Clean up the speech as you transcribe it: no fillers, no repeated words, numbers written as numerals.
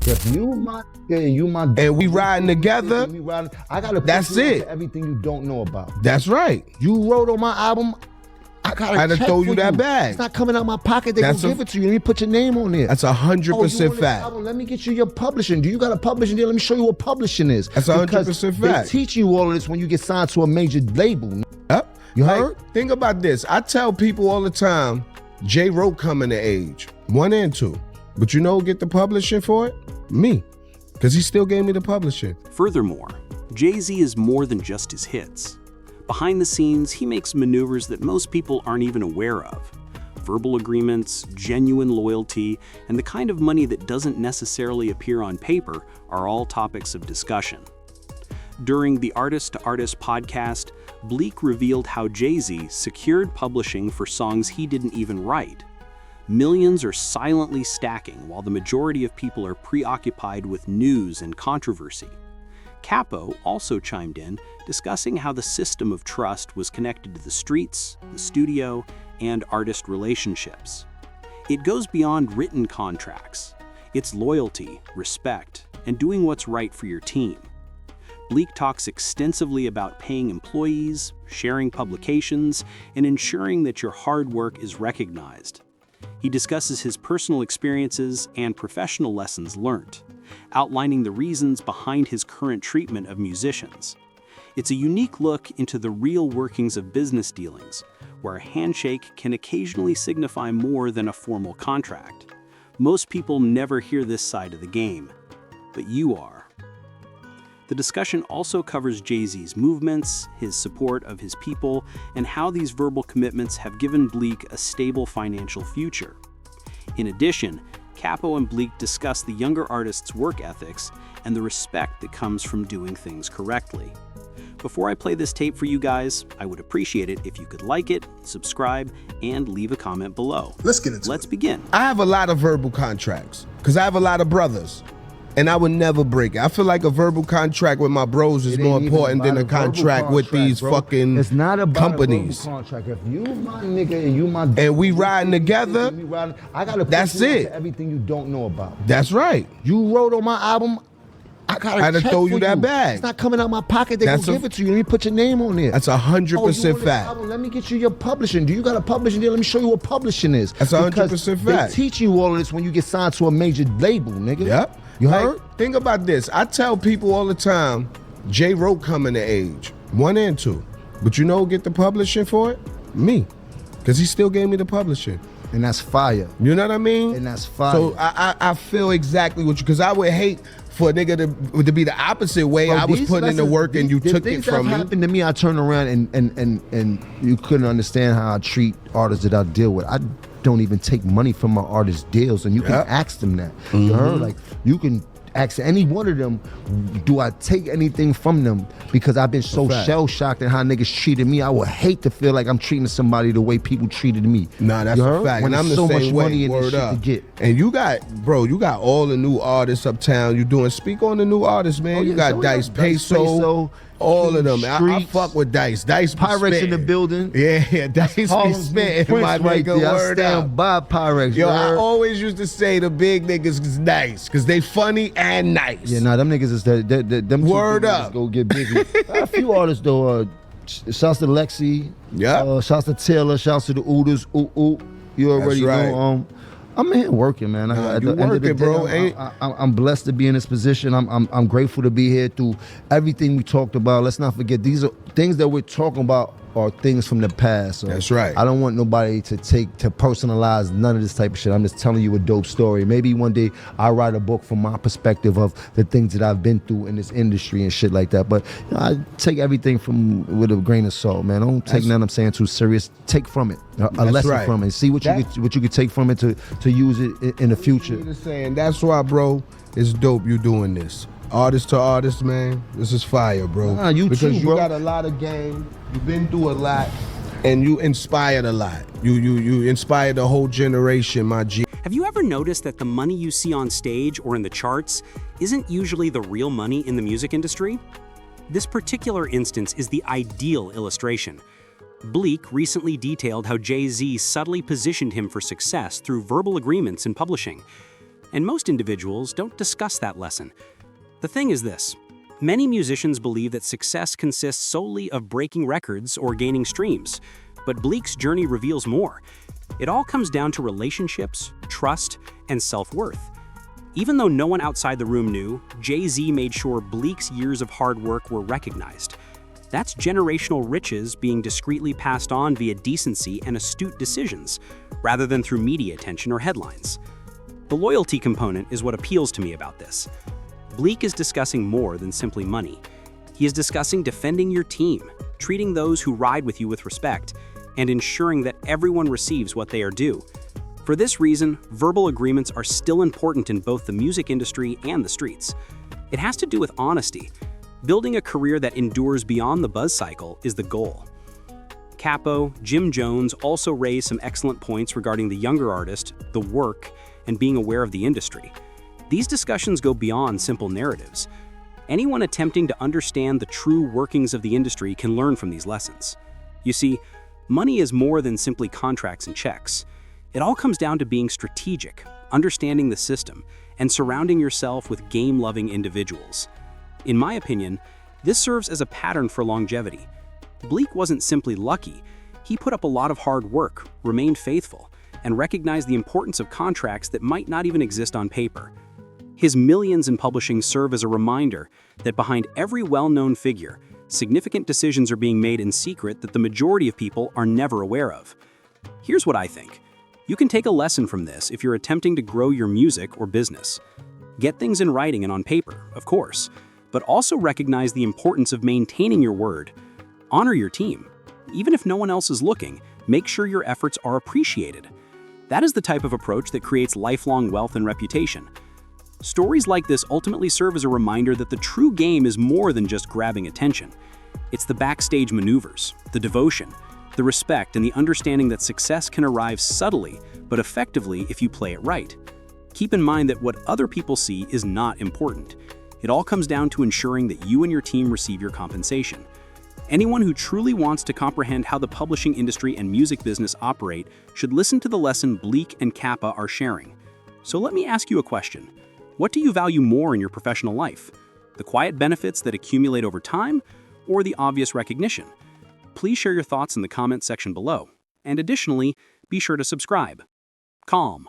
If you my nigga, you my and we riding together, I gotta that's it. Everything you don't know about. That's right. You wrote on my album. I gotta throw you that bag. It's not coming out my pocket. They gonna give it to you. Let me put your name on there. That's 100% fact. Let me get you your publishing. Do you got a publishing deal? Let me show you what publishing is. That's 100% fact. They teach you all of this when you get signed to a major label. Yep. You heard? Think about this. I tell people all the time, J. Rowe coming to age, 1 and 2. But you know who get the publishing for it? Me. Because he still gave me the publishing. Furthermore, Jay-Z is more than just his hits. Behind the scenes, he makes maneuvers that most people aren't even aware of. Verbal agreements, genuine loyalty, and the kind of money that doesn't necessarily appear on paper are all topics of discussion. During the Artist to Artist podcast, Bleek revealed how Jay-Z secured publishing for songs he didn't even write. Millions are silently stacking while the majority of people are preoccupied with news and controversy. Capo also chimed in, discussing how the system of trust was connected to the streets, the studio, and artist relationships. It goes beyond written contracts. It's loyalty, respect, and doing what's right for your team. Bleek talks extensively about paying employees, sharing publications, and ensuring that your hard work is recognized. He discusses his personal experiences and professional lessons learned, outlining the reasons behind his current treatment of musicians. It's a unique look into the real workings of business dealings, where a handshake can occasionally signify more than a formal contract. Most people never hear this side of the game, but you are. The discussion also covers Jay-Z's movements, his support of his people, and how these verbal commitments have given Bleek a stable financial future. In addition, Capo and Bleek discuss the younger artist's work ethics and the respect that comes from doing things correctly. Before I play this tape for you guys, I would appreciate it if you could like it, subscribe, and leave a comment below. Let's get into it. Let's begin. I have a lot of verbal contracts because I have a lot of brothers. And I would never break it. I feel like a verbal contract with my bros is more important than a contract with these fucking it's not about companies. A verbal contract. If you my nigga and you my and we riding together, I gotta put that's you it. Everything you don't know about. That's right. You wrote on my album. I gotta throw you that bag. It's not coming out my pocket. They gonna give it to you. Let me put your name on there. That's 100% fact. Let me get you your publishing. Do you got a publishing deal? Let me show you what publishing is. That's 100% fact. They teach you all of this when you get signed to a major label, nigga. Yep. You heard? Think about this. I tell people all the time, J. Rowe coming to age, 1 and 2. But you know who get the publishing for it? Me. Because he still gave me the publishing. And that's fire. You know what I mean? And that's fire. So I feel exactly what you, because I would hate for a nigga to be the opposite way. Bro, I was putting in the work and you took it from me. Things that happened to me, I turn around and you couldn't understand how I treat artists that I deal with. I don't even take money from my artist deals, and you can ask them that. You heard? Like, you can ask any one of them, do I take anything from them? Because I've been so shell-shocked at how niggas treated me. I would hate to feel like I'm treating somebody the way people treated me. Nah, that's a fact. When and I'm there's the so same much way. money in this Word shit up. to get. And you got all the new artists uptown. You doing, speak on the new artists, man. You got Dice Peso. All of them. I fuck with Dice. Dice be Pyrex spitting. in the building. Yeah, Dice be spitting. My right nigga, there. I word stand up. by Pyrex. Yo, I always used to say the big niggas is nice because they funny and nice. Yeah, nah, them niggas is them word two up. Go get busy. A few artists though. Shouts to Lexi. Yeah. Shouts to Taylor. Shouts to the Oodles. Ooh. You already right. know. I'm here working, man. At the end of the day, I'm blessed to be in this position. I'm grateful to be here through everything we talked about. Let's not forget, these are things that we're talking about are things from the past. So that's right. I don't want nobody to personalize none of this type of shit. I'm just telling you a dope story. Maybe one day I'll write a book from my perspective of the things that I've been through in this industry and shit like that. But you know, I take everything with a grain of salt, man. Don't take nothing I'm saying too serious. Take from it a lesson from it. See what you could take from it to use it in the future. Saying that's why, bro, it's dope you doing this. Artist to artist, man, this is fire, bro. Nah, you because too, bro. You got a lot of game. You've been through a lot, and you inspired a lot. You inspired a whole generation, my G. Have you ever noticed that the money you see on stage or in the charts isn't usually the real money in the music industry? This particular instance is the ideal illustration. Bleek recently detailed how Jay-Z subtly positioned him for success through verbal agreements in publishing. and most individuals don't discuss that lesson. The thing is this: many musicians believe that success consists solely of breaking records or gaining streams, but Bleek's journey reveals more. It all comes down to relationships, trust, and self-worth. Even though no one outside the room knew, Jay-Z made sure Bleek's years of hard work were recognized. That's generational riches being discreetly passed on via decency and astute decisions, rather than through media attention or headlines. The loyalty component is what appeals to me about this. Bleek is discussing more than simply money. He is discussing defending your team, treating those who ride with you with respect, and ensuring that everyone receives what they are due. For this reason, verbal agreements are still important in both the music industry and the streets. It has to do with honesty. Building a career that endures beyond the buzz cycle is the goal. Capo, Jim Jones also raised some excellent points regarding the younger artist, the work, and being aware of the industry. These discussions go beyond simple narratives. Anyone attempting to understand the true workings of the industry can learn from these lessons. You see, money is more than simply contracts and checks. It all comes down to being strategic, understanding the system, and surrounding yourself with game-loving individuals. In my opinion, this serves as a pattern for longevity. Bleek wasn't simply lucky. He put up a lot of hard work, remained faithful, and recognized the importance of contracts that might not even exist on paper. His millions in publishing serve as a reminder that behind every well-known figure, significant decisions are being made in secret that the majority of people are never aware of. Here's what I think. You can take a lesson from this if you're attempting to grow your music or business. Get things in writing and on paper, of course, but also recognize the importance of maintaining your word. Honor your team. Even if no one else is looking, make sure your efforts are appreciated. That is the type of approach that creates lifelong wealth and reputation. Stories like this ultimately serve as a reminder that the true game is more than just grabbing attention. It's the backstage maneuvers, the devotion, the respect, and the understanding that success can arrive subtly, but effectively if you play it right. Keep in mind that what other people see is not important. It all comes down to ensuring that you and your team receive your compensation. Anyone who truly wants to comprehend how the publishing industry and music business operate should listen to the lesson Bleek and Kappa are sharing. So let me ask you a question. What do you value more in your professional life? The quiet benefits that accumulate over time, or the obvious recognition? Please share your thoughts in the comments section below. And additionally, be sure to subscribe. Calm.